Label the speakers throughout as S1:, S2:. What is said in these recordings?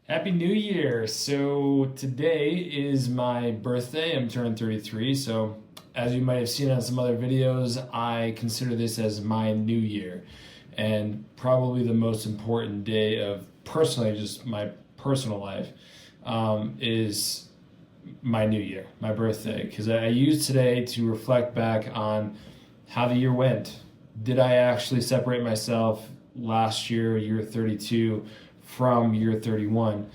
S1: Happy New Year! So today is my birthday. I'm turning 33. So as you might have seen on some other videos, I consider this as my new year, and probably the most important day of personally just my personal life is my new year, my birthday, because I use today to reflect back on how the year went. Did I actually separate myself last year, year 32, from year 31?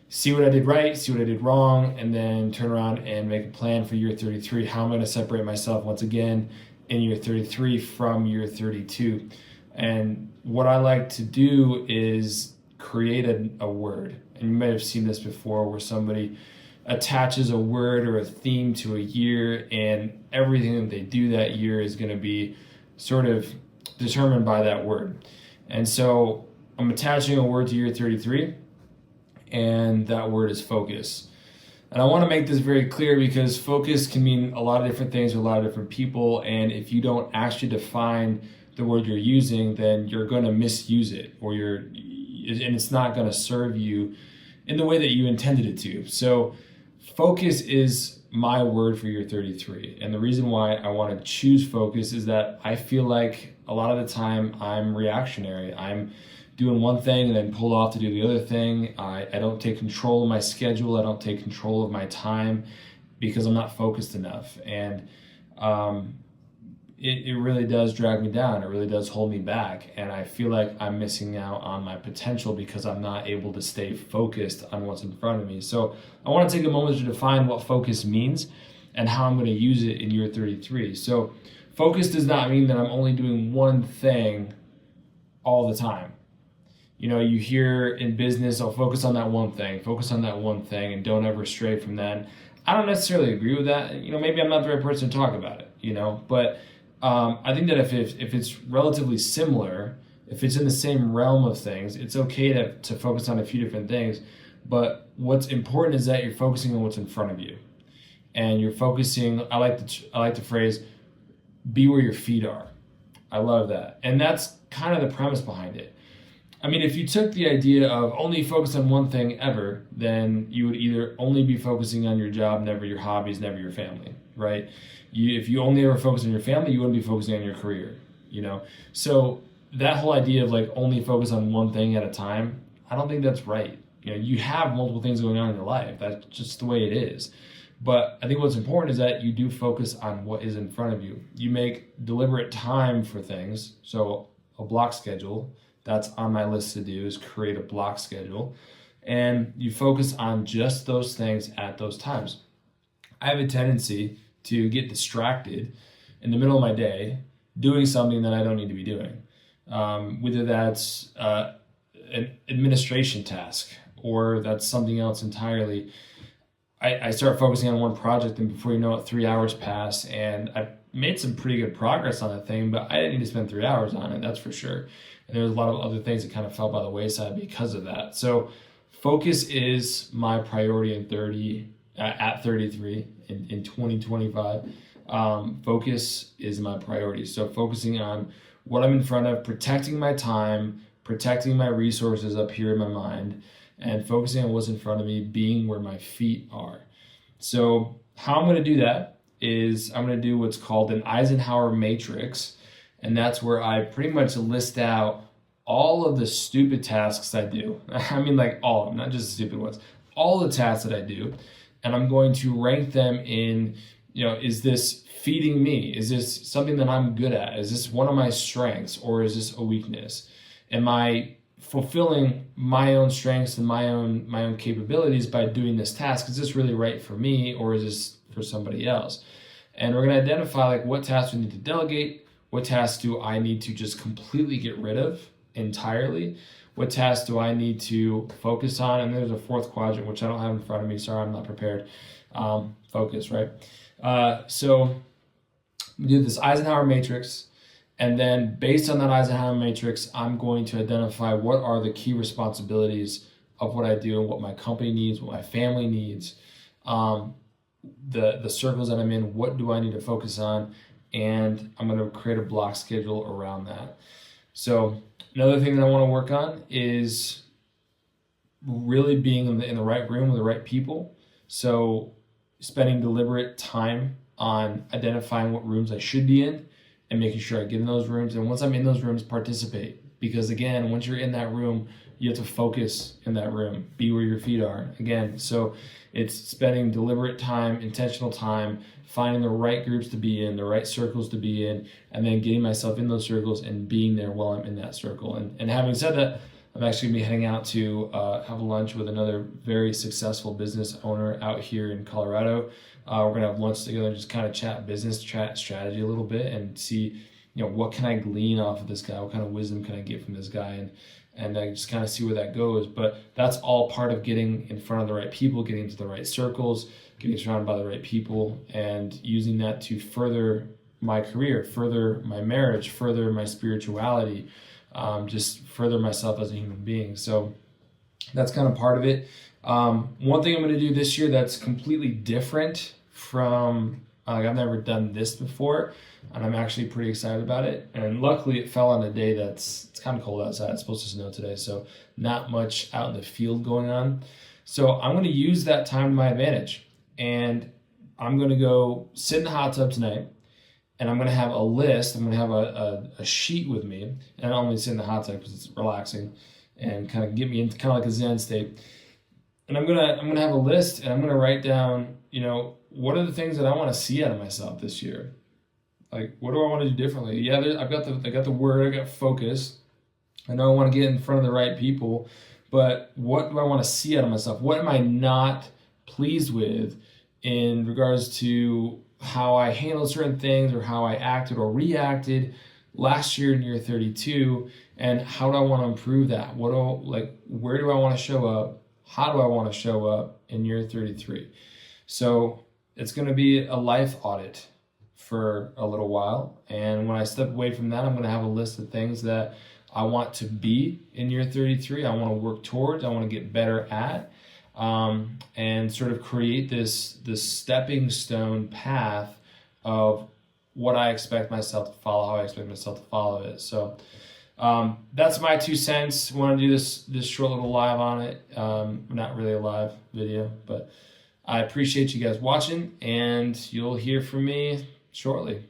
S1: See what I did right, see what I did wrong, and then turn around and make a plan for year 33. How I'm going to separate myself once again in year 33 from year 32. And what I like to do is create a word. And you might have seen this before where somebody attaches a word or a theme to a year, and everything that they do that year is going to be sort of determined by that word. And so I'm attaching a word to year 33, and that word is focus. And I want to make this very clear because focus can mean a lot of different things to a lot of different people, and if you don't actually define the word you're using, then you're going to misuse it, and it's not going to serve you in the way that you intended it to. So focus is my word for year 33. And the reason why I want to choose focus is that I feel like a lot of the time I'm reactionary. I'm doing one thing and then pull off to do the other thing. I don't take control of my schedule. I don't take control of my time because I'm not focused enough. And it really does drag me down. It really does hold me back. And I feel like I'm missing out on my potential because I'm not able to stay focused on what's in front of me. So I want to take a moment to define what focus means and how I'm going to use it in year 33. So focus does not mean that I'm only doing one thing all the time. You know, you hear in business, I'll focus on that one thing, and don't ever stray from that. I don't necessarily agree with that. You know, maybe I'm not the right person to talk about it, but I think that if it's relatively similar, if it's in the same realm of things, it's okay to focus on a few different things. But what's important is that you're focusing on what's in front of you, and you're focusing. I like the phrase, "Be where your feet are." I love that, and that's kind of the premise behind it. I mean, if you took the idea of only focus on one thing ever, then you would either only be focusing on your job, never your hobbies, never your family, right? If you only ever focus on your family, you wouldn't be focusing on your career. So that whole idea of like only focus on one thing at a time, I don't think that's right. You have multiple things going on in your life. That's just the way it is. But I think what's important is that you do focus on what is in front of you. You make deliberate time for things. So a block schedule, that's on my list to do, is create a block schedule. And you focus on just those things at those times. I have a tendency to get distracted in the middle of my day doing something that I don't need to be doing. Whether that's an administration task or that's something else entirely. I start focusing on one project, and before you know it, 3 hours pass, and I made some pretty good progress on that thing, but I didn't need to spend 3 hours on it, that's for sure. And there's a lot of other things that kind of fell by the wayside because of that. So focus is my priority at 33 in 2025. Focus is my priority. So focusing on what I'm in front of, protecting my time, protecting my resources up here in my mind, and focusing on what's in front of me, being where my feet are. So how I'm going to do that is I'm going to do what's called an Eisenhower matrix. And that's where I pretty much list out all of the stupid tasks I do. I mean, like all of them, not just the stupid ones. All the tasks that I do. And I'm going to rank them in, is this feeding me? Is this something that I'm good at? Is this one of my strengths, or is this a weakness? Am I fulfilling my own strengths and my own capabilities by doing this task? Is this really right for me, or is this for somebody else? And we're going to identify like what tasks we need to delegate, what tasks do I need to just completely get rid of entirely, what tasks do I need to focus on, and there's a fourth quadrant which I don't have in front of me. Sorry, I'm not prepared. Focus, right? So we do this Eisenhower matrix. And then based on that Eisenhower matrix, I'm going to identify what are the key responsibilities of what I do and what my company needs, what my family needs, the circles that I'm in, what do I need to focus on, and I'm going to create a block schedule around that. So another thing that I want to work on is really being in the right room with the right people. So spending deliberate time on identifying what rooms I should be in and making sure I get in those rooms. And once I'm in those rooms, participate. Because again, once you're in that room, you have to focus in that room, be where your feet are. Again, so it's spending deliberate time, intentional time, finding the right groups to be in, the right circles to be in, and then getting myself in those circles and being there while I'm in that circle. And having said that, I'm actually going to be heading out to have a lunch with another very successful business owner out here in Colorado. We're going to have lunch together and just kind of chat business, chat strategy a little bit, and see, what can I glean off of this guy? What kind of wisdom can I get from this guy? And I just kind of see where that goes. But that's all part of getting in front of the right people, getting into the right circles, getting surrounded by the right people, and using that to further my career, further my marriage, further my spirituality, just further myself as a human being. So that's kind of part of it. One thing I'm going to do this year that's completely different from, I've never done this before, and I'm actually pretty excited about it. And luckily it fell on a day it's kind of cold outside. It's supposed to snow today, so not much out in the field going on. So I'm going to use that time to my advantage, and I'm going to go sit in the hot tub tonight. And I'm going to have a list. I'm going to have a sheet with me. And I don't only sit in the hot tub because it's relaxing and kind of get me into kind of like a Zen state. And I'm going to have a list, and I'm going to write down, what are the things that I want to see out of myself this year? Like, what do I want to do differently? Yeah, I got the word, I got focus. I know I want to get in front of the right people, but what do I want to see out of myself? What am I not pleased with in regards to how I handled certain things or how I acted or reacted last year in year 32, and how do I want to improve that? Where do I want to show up? How do I want to show up in year 33? So it's going to be a life audit for a little while. And when I step away from that, I'm going to have a list of things that I want to be in year 33. I want to work towards, I want to get better at. And sort of create this stepping stone path of what I expect myself to follow, how I expect myself to follow it. So that's my 2 cents. I want to do this short little live on it. Not really a live video, but I appreciate you guys watching, and you'll hear from me shortly.